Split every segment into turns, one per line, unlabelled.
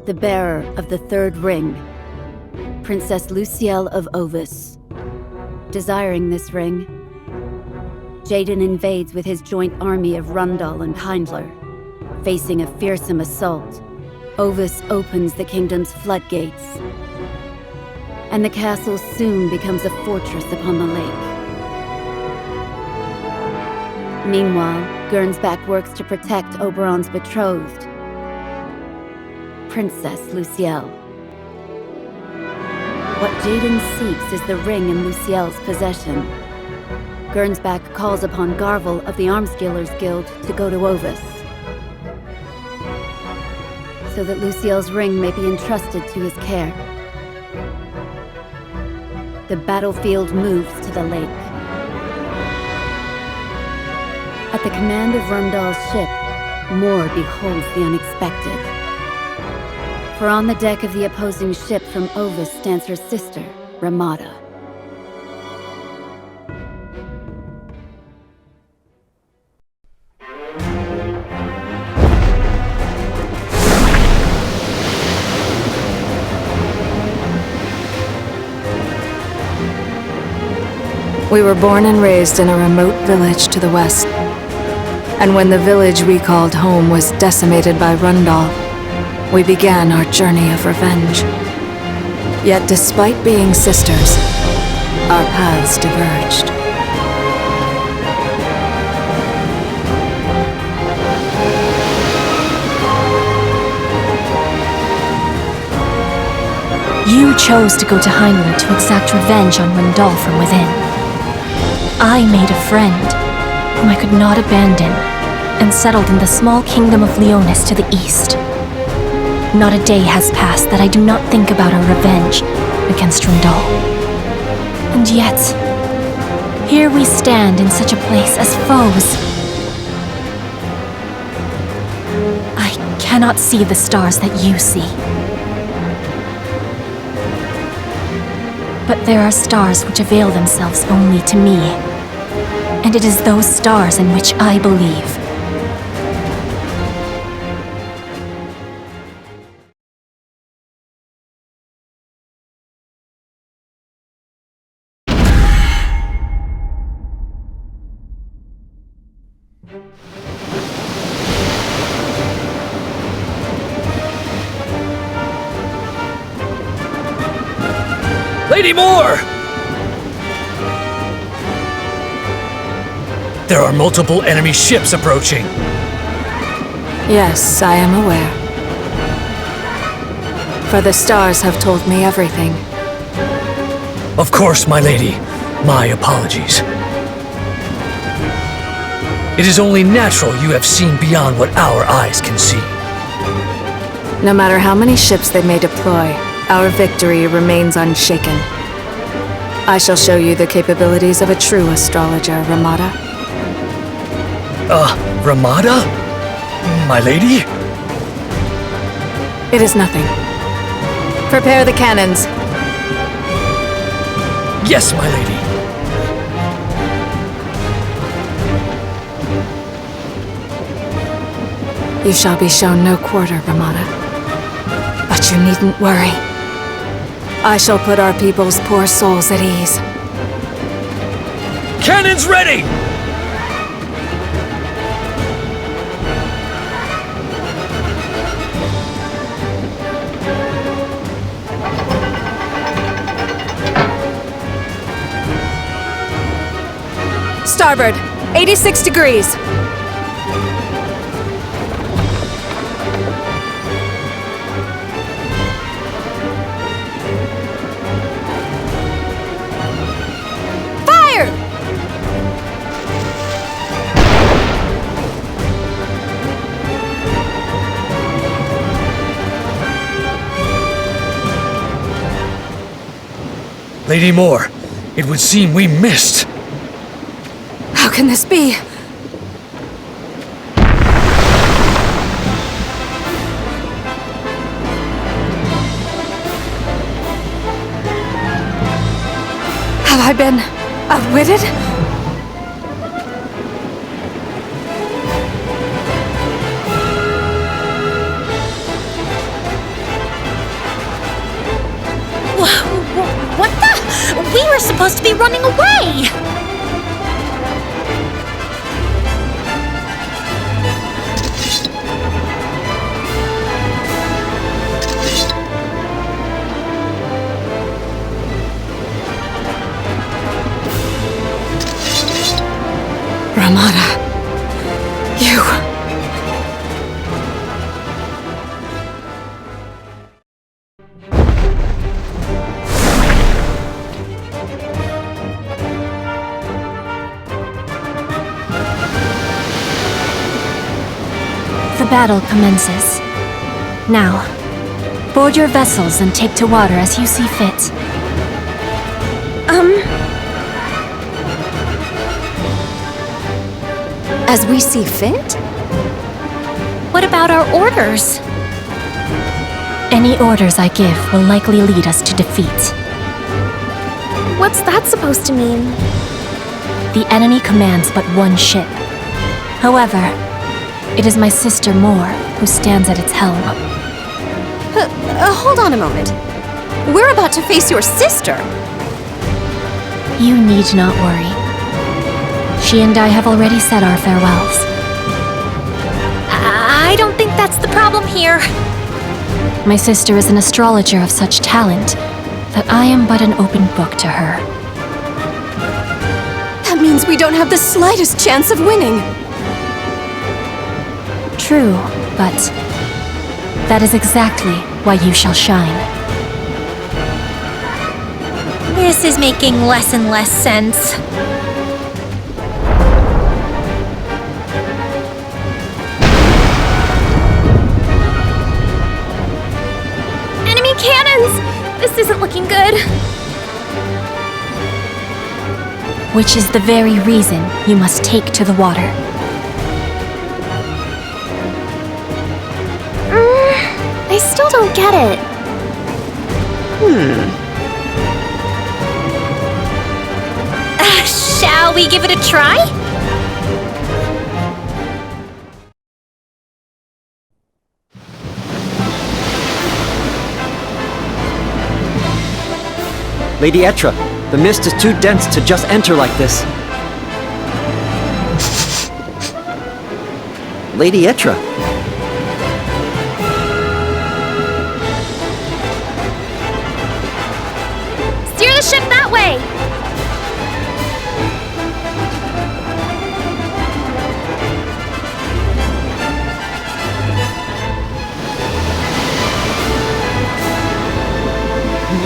the bearer of the third ring, Princess Lucielle of Ovis. Desiring this ring, Jaden invades with his joint army of Rundal and Heindler. Facing a fearsome assault, Ovis opens the kingdom's floodgates, and the castle soon becomes a fortress upon the lake. Meanwhile, Gernsback works to protect Oberon's betrothed, Princess Lucielle. What Jaden seeks is the ring in Lucielle's possession. Gernsback calls upon Garvel of the Armsdealers Guild to go to Ovis, so that Lucielle's ring may be entrusted to his care. The battlefield moves to the lake. At the command of Rundal's ship, Moore beholds the unexpected. For on the deck of the opposing ship from Ovis stands her sister, Ramada.
We were born and raised in a remote village to the west. And when the village we called home was decimated by Rundal, we began our journey of revenge. Yet despite being sisters, our paths diverged.
You chose to go to Heindler to exact revenge on Rundal from within. I made a friend, whom I could not abandon, and settled in the small Kingdom of Leonis to the east. Not a day has passed that I do not think about our revenge against Rundal. And yet, here we stand in such a place as foes. I cannot see the stars that you see. But there are stars which avail themselves only to me. And it is those stars in which I believe.
Lady Moore! There are multiple enemy ships approaching.
Yes, I am aware. For the stars have told me everything.
Of course, my lady. My apologies. It is only natural you have seen beyond what our eyes can see.
No matter how many ships they may deploy, our victory remains unshaken. I shall show you the capabilities of a true astrologer, Ramada.
Ramada? My lady?
It is nothing. Prepare the cannons.
Yes, my lady.
You shall be shown no quarter, Ramada. But you needn't worry. I shall put our people's poor souls at ease.
Cannons ready!
Starboard, 86 degrees.
Lady Moore, it would seem we missed.
How can this be? Have I been outwitted?
supposed to be running away!
Ramada, you...
The battle commences. Now, board your vessels and take to water as you see fit.
As we see fit?
What about our orders? Any orders I give will likely lead us to defeat.
What's that supposed to mean?
The enemy commands but one ship. However, it is my sister Moore who stands at its helm.
Hold on a moment. We're about to face your sister.
You need not worry. She and I have already said our farewells. I don't think that's the problem here. My sister is an astrologer of such talent that I am but an open book to her.
That means we don't have the slightest chance of winning.
True, but that is exactly why you shall shine. This is making less and less sense.
Enemy cannons! This isn't looking good.
Which is the very reason you must take to the water.
I still don't get it.
Shall we give it a try?
Lady Etra, the mist is too dense to just enter like this. Lady Etra.
Steer the ship that way!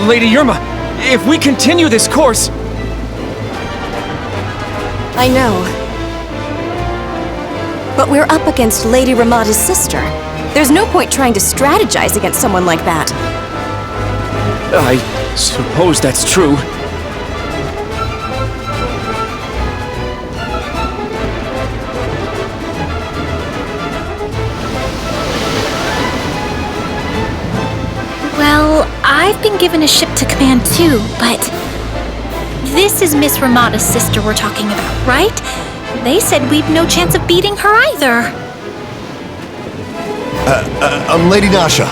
Lady Yerma, if we continue this course...
I know. But we're up against Lady Ramada's sister. There's no point trying to strategize against someone like that.
I suppose that's true.
Well, I've been given a ship to command too, but... This is Miss Ramada's sister we're talking about, right? They said we've no chance of beating her either.
Lady Nasha.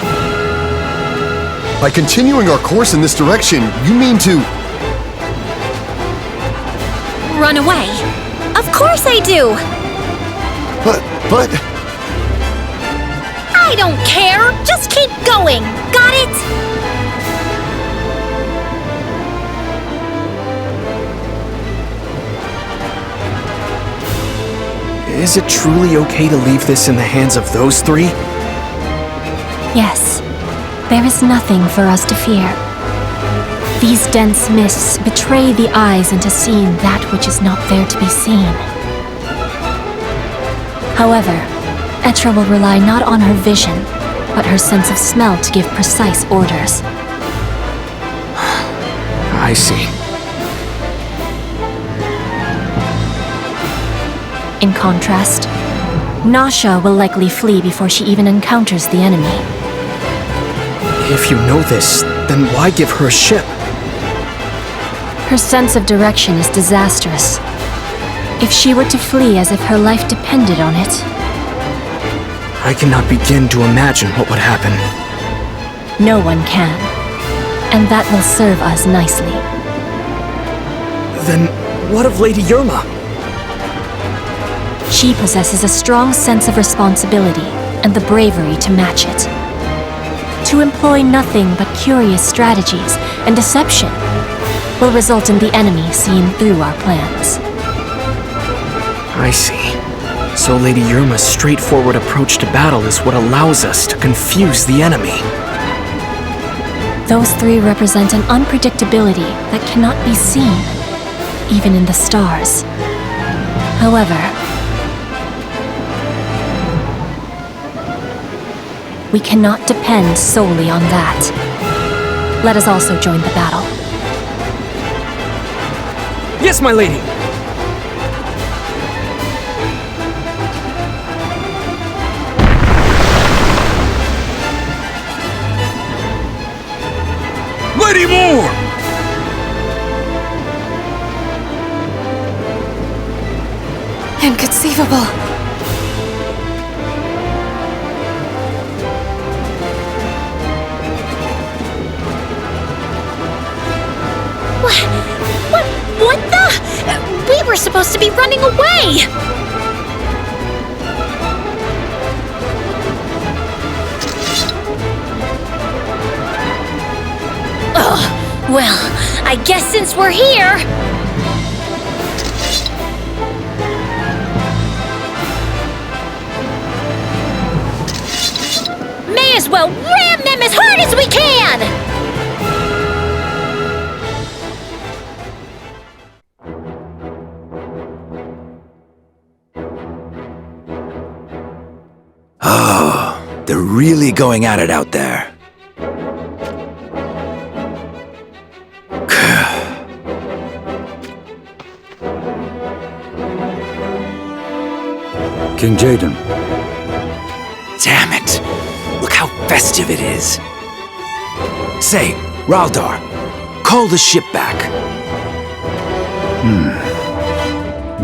By continuing our course in this direction, you mean to...
Run away. Of course I do!
But...
I don't care! Just keep going! Got it?
Is it truly okay to leave this in the hands of those three?
Yes. There is nothing for us to fear. These dense mists betray the eyes into seeing that which is not there to be seen. However, Etra will rely not on her vision, but her sense of smell to give precise orders.
I see.
In contrast, Nasha will likely flee before she even encounters the enemy.
If you know this, then why give her a ship?
Her sense of direction is disastrous. If she were to flee as if her life depended on it...
I cannot begin to imagine what would happen.
No one can. And that will serve us nicely.
Then what of Lady Yerma?
She possesses a strong sense of responsibility and the bravery to match it. To employ nothing but curious strategies and deception will result in the enemy seeing through our plans.
I see. So Lady Yerma's straightforward approach to battle is what allows us to confuse the enemy.
Those three represent an unpredictability that cannot be seen, even in the stars. However, we cannot depend solely on that. Let us also join the battle.
Yes, my lady!
Lady Moore!
Inconceivable.
What the? We were supposed to be running away! Ugh, well, I guess since we're here... May as well ram them as hard as we can!
Oh, they're really going at it out there.
King Jaden.
Damn it! Look how festive it is. Say, Raldar, call the ship back.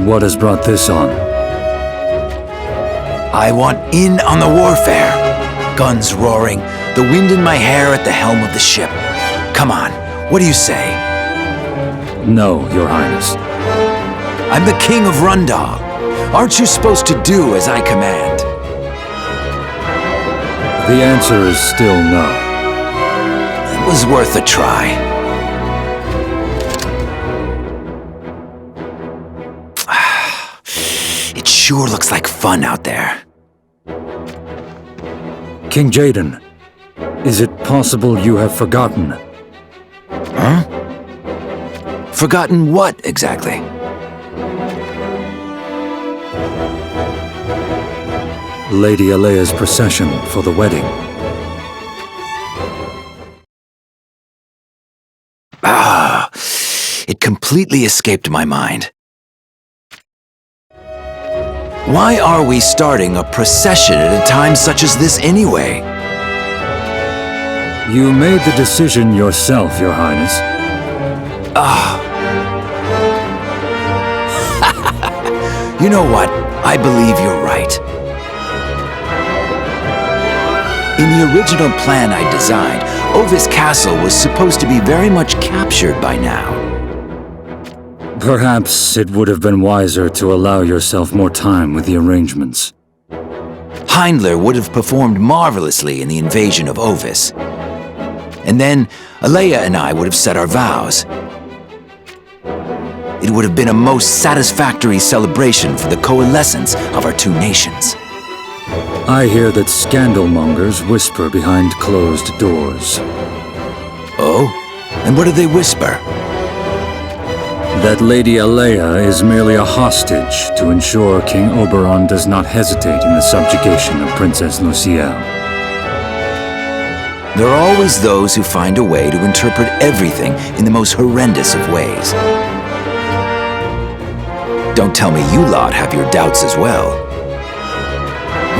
What has brought this on?
I want in on the warfare. Guns roaring, the wind in my hair at the helm of the ship. Come on, what do you say?
No, Your Highness.
I'm the King of Rundal. Aren't you supposed to do as I command?
The answer is still no.
It was worth a try. It sure looks like fun out there.
King Jaden, is it possible you have forgotten?
Huh? Forgotten what, exactly?
Lady Alea's procession for the wedding.
Ah, it completely escaped my mind. Why are we starting a procession at a time such as this anyway?
You made the decision yourself, Your Highness.
You know what? I believe you're right. In the original plan I designed, Ovis Castle was supposed to be very much captured by now.
Perhaps it would have been wiser to allow yourself more time with the arrangements.
Heindler would have performed marvelously in the invasion of Ovis. And then Alea and I would have said our vows. It would have been a most satisfactory celebration for the coalescence of our two nations.
I hear that scandalmongers whisper behind closed doors.
Oh? And what do they whisper?
That Lady Alea is merely a hostage to ensure King Oberon does not hesitate in the subjugation of Princess Luciel.
There are always those who find a way to interpret everything in the most horrendous of ways. Don't tell me you lot have your doubts as well.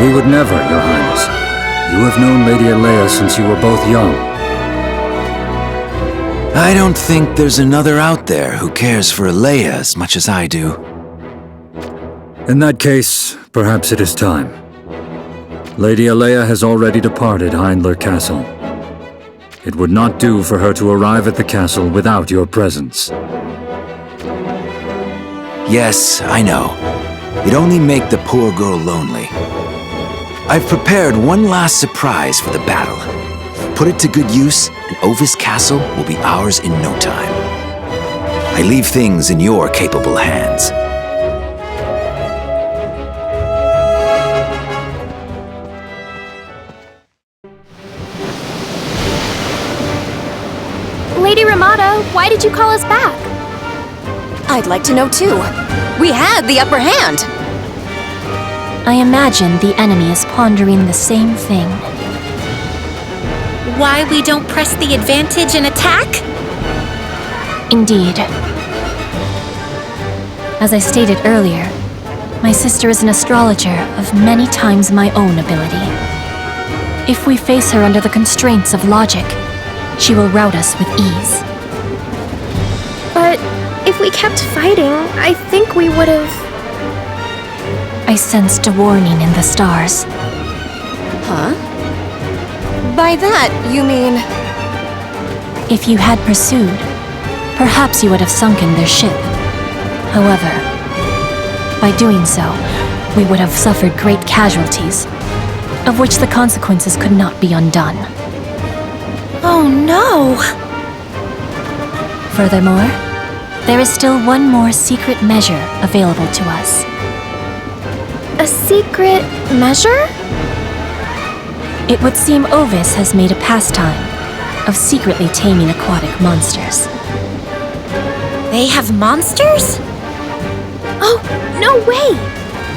We would never, Your Highness. You have known Lady Alea since you were both young.
I don't think there's another out there who cares for Alea as much as I do.
In that case, perhaps it is time. Lady Alea has already departed Heindler Castle. It would not do for her to arrive at the castle without your presence.
Yes, I know. It'd only make the poor girl lonely. I've prepared one last surprise for the battle. Put it to good use, and Ovis Castle will be ours in no time. I leave things in your capable hands.
Lady Ramada, why did you call us back?
I'd like to know too. We had the upper hand.
I imagine the enemy is pondering the same thing.
Why we don't press the advantage and attack?
Indeed. As I stated earlier, my sister is an astrologer of many times my own ability. If we face her under the constraints of logic, she will rout us with ease.
But if we kept fighting, I think we would have...
I sensed a warning in the stars.
Huh? By that, you mean...
If you had pursued, perhaps you would have sunken their ship. However, by doing so, we would have suffered great casualties, of which the consequences could not be undone.
Oh no!
Furthermore, there is still one more secret measure available to us.
A secret measure?
It would seem Ovis has made a pastime of secretly taming aquatic monsters.
They have monsters? Oh, no way!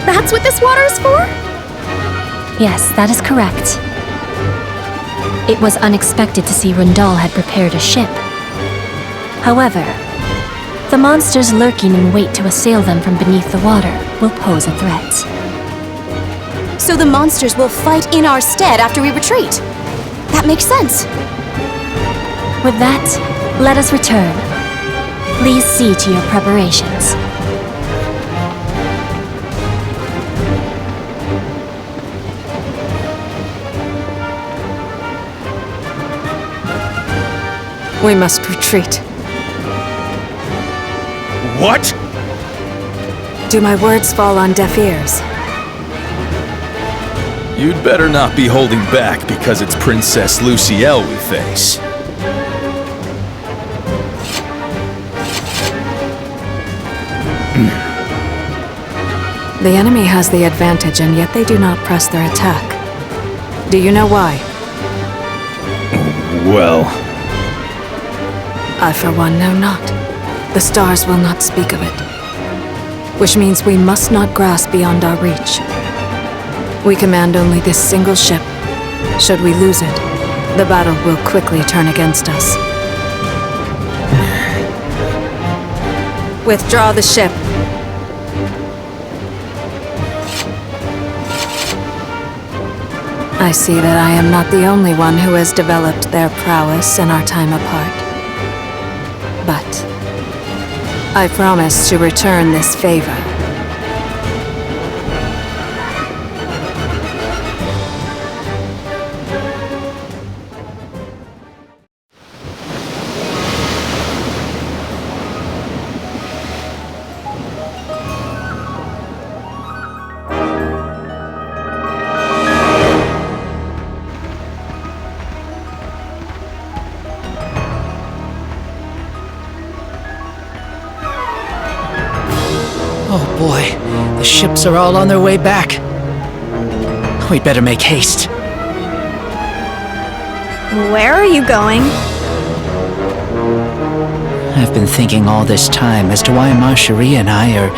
That's what this water is for?
Yes, that is correct. It was unexpected to see Rundal had prepared a ship. However, the monsters lurking in wait to assail them from beneath the water will pose a threat.
So the monsters will fight in our stead after we retreat. That makes sense.
With that, let us return. Please see to your preparations.
We must retreat.
What?
Do my words fall on deaf ears?
You'd better not be holding back because it's Princess Luciel we face.
The enemy has the advantage, and yet they do not press their attack. Do you know why?
Well...
I, for one, know not. The stars will not speak of it. Which means we must not grasp beyond our reach. We command only this single ship. Should we lose it, the battle will quickly turn against us. Withdraw the ship. I see that I am not the only one who has developed their prowess in our time apart. But I promise to return this favor.
Oh boy, the ships are all on their way back. We'd better make haste.
Where are you going?
I've been thinking all this time as to why Machérie and I are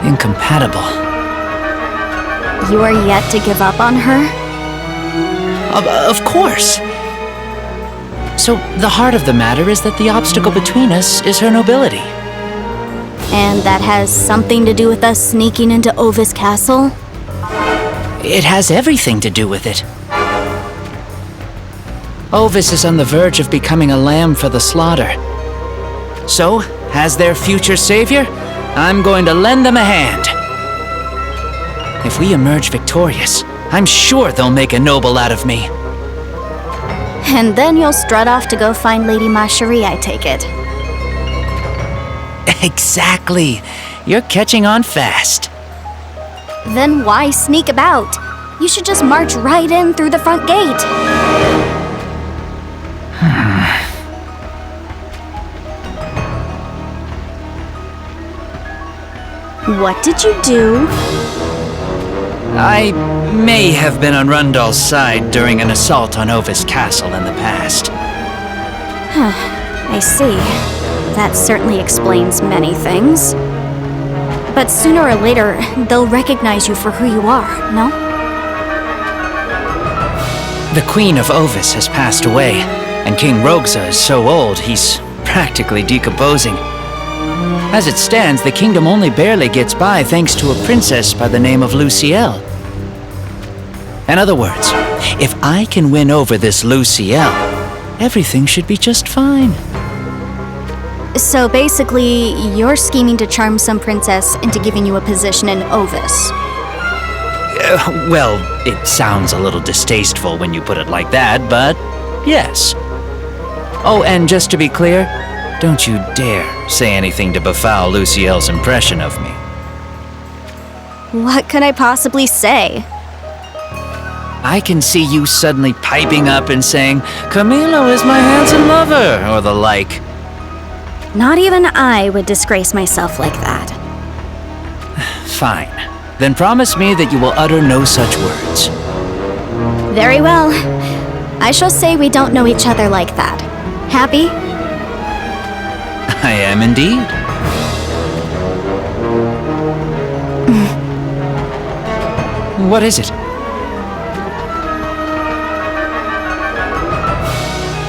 incompatible.
You are yet to give up on her?
Of course. So, the heart of the matter is that the obstacle between us is her nobility.
And that has something to do with us sneaking into Ovis Castle?
It has everything to do with it. Ovis is on the verge of becoming a lamb for the slaughter. So, as their future savior, I'm going to lend them a hand. If we emerge victorious, I'm sure they'll make a noble out of me.
And then you'll strut off to go find Lady Machérie, I take it.
Exactly. you're catching on fast.
Then why sneak about? You should just march right in through the front gate. What did you do?
I may have been on Rundal's side during an assault on Ovis Castle in the past.
I see. That certainly explains many things. But sooner or later, they'll recognize you for who you are, no?
The Queen of Ovis has passed away, and King Rogza is so old he's practically decomposing. As it stands, the kingdom only barely gets by thanks to a princess by the name of Luciel. In other words, if I can win over this Luciel, everything should be just fine.
So basically, you're scheming to charm some princess into giving you a position in Ovis.
Well, it sounds a little distasteful when you put it like that, but yes. Oh, and just to be clear, don't you dare say anything to befoul Luciel's impression of me.
What could I possibly say?
I can see you suddenly piping up and saying, "Camilo is my handsome lover," or the like.
Not even I would disgrace myself like that.
Fine. Then promise me that you will utter no such words.
Very well. I shall say we don't know each other like that. Happy?
I am indeed. What is it?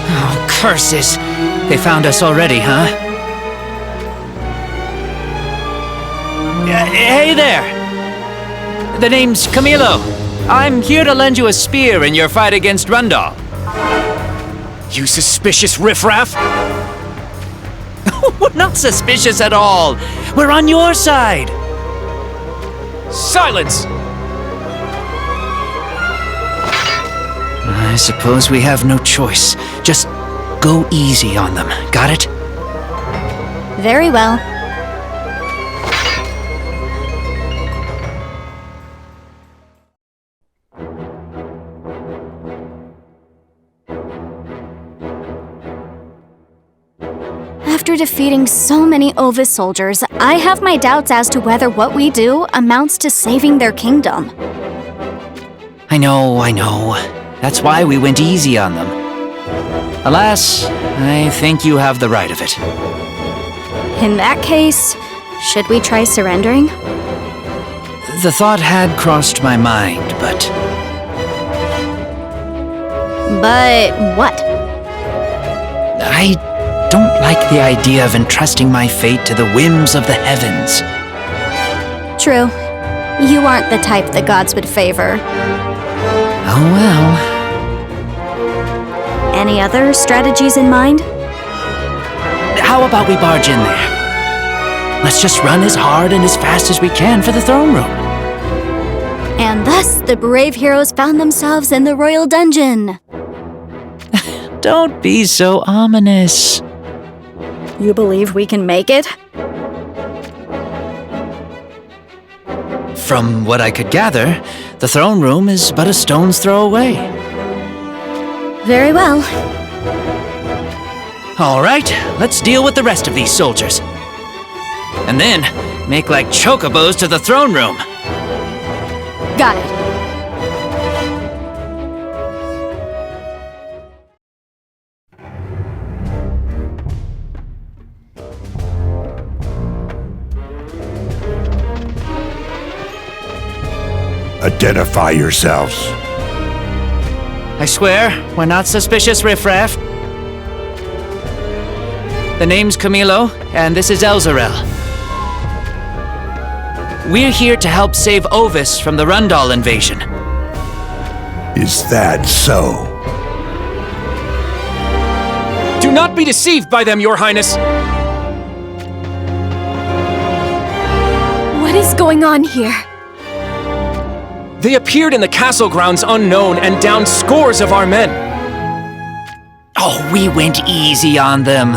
Oh, curses! They found us already, huh? Hey there! The name's Camilo. I'm here to lend you a spear in your fight against Rundal.
You suspicious riffraff!
We're not suspicious at all. We're on your side.
Silence!
I suppose we have no choice. Just go easy on them. Got it?
Very well. After defeating so many Ovis soldiers, I have my doubts as to whether what we do amounts to saving their kingdom.
I know. That's why we went easy on them. Alas, I think you have the right of it.
In that case, should we try surrendering?
The thought had crossed my mind, but...
But what?
I don't like the idea of entrusting my fate to the whims of the heavens.
True. You aren't the type the gods would favor.
Oh well.
Any other strategies in mind?
How about we barge in there? Let's just run as hard and as fast as we can for the throne room.
And thus, the brave heroes found themselves in the royal dungeon.
Don't be so ominous.
You believe we can make it?
From what I could gather, the throne room is but a stone's throw away.
Very well.
All right, let's deal with the rest of these soldiers. And then, make like chocobos to the throne room.
Got it.
Identify yourselves.
I swear, we're not suspicious, riffraff. The name's Camilo, and this is Elzarel. We're here to help save Ovis from the Rundal invasion.
Is that so?
Do not be deceived by them, Your Highness!
What is going on here?
They appeared in the castle grounds unknown and downed scores of our men.
Oh, we went easy on them.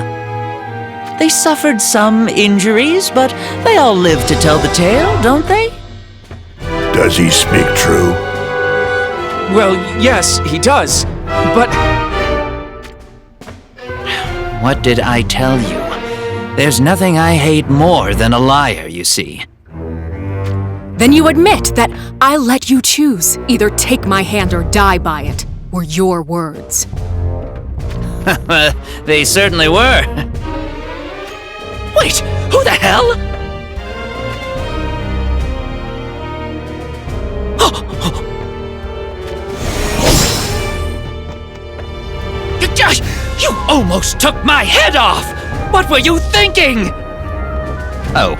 They suffered some injuries, but they all live to tell the tale, don't they?
Does he speak true?
Well, yes, he does. But
what did I tell you? There's nothing I hate more than a liar, you see.
Then you admit that I let you choose. Either take my hand or die by it. Were your words.
They certainly were. Wait, who the hell? You almost took my head off! What were you thinking? Oh.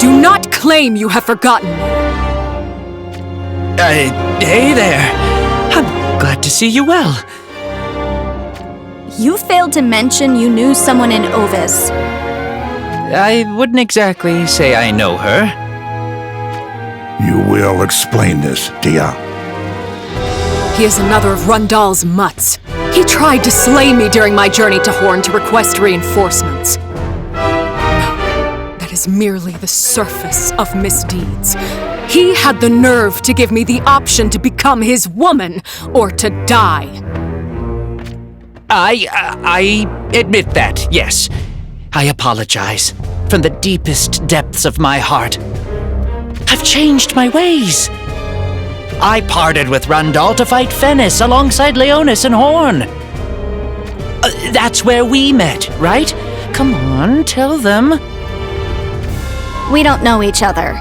Do not claim you have forgotten me.
Hey there. I'm glad to see you well.
You failed to mention you knew someone in Ovis.
I wouldn't exactly say I know her.
You will explain this, Dia.
He is another of Rundal's mutts. He tried to slay me during my journey to Hourne to request reinforcements. No, that is merely the surface of misdeeds. He had the nerve to give me the option to become his woman or to die.
I admit that, yes. I apologize from the deepest depths of my heart. I've changed my ways. I parted with Rundal to fight Fennis alongside Leonis and Hourne. That's where we met, right? Come on, tell them.
We don't know each other.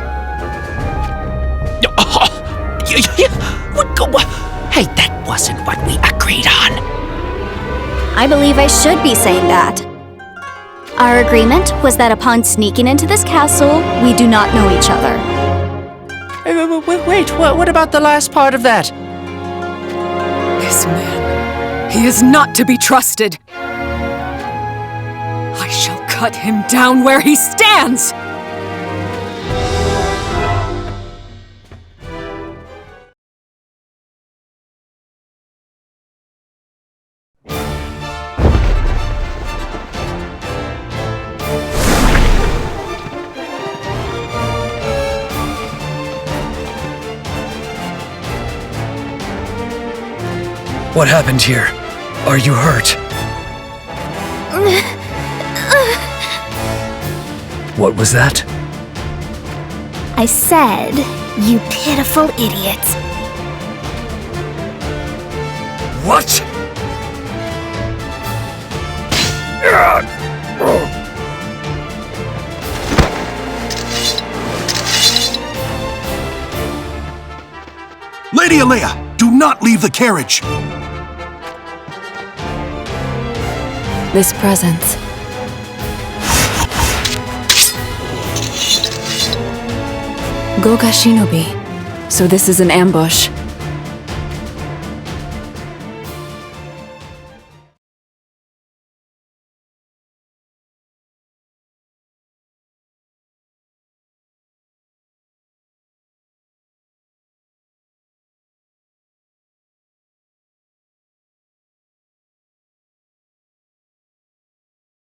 Hey, that wasn't what we agreed on.
I believe I should be saying that. Our agreement was that upon sneaking into this castle, we do not know each other.
Wait, what about the last part of that?
This man, he is not to be trusted. I shall cut him down where he stands!
What happened here? Are you hurt? What was that?
I said, you pitiful idiot.
What?
Lady Alea, do not leave the carriage!
This presence. Goga Shinobi. So this is an ambush.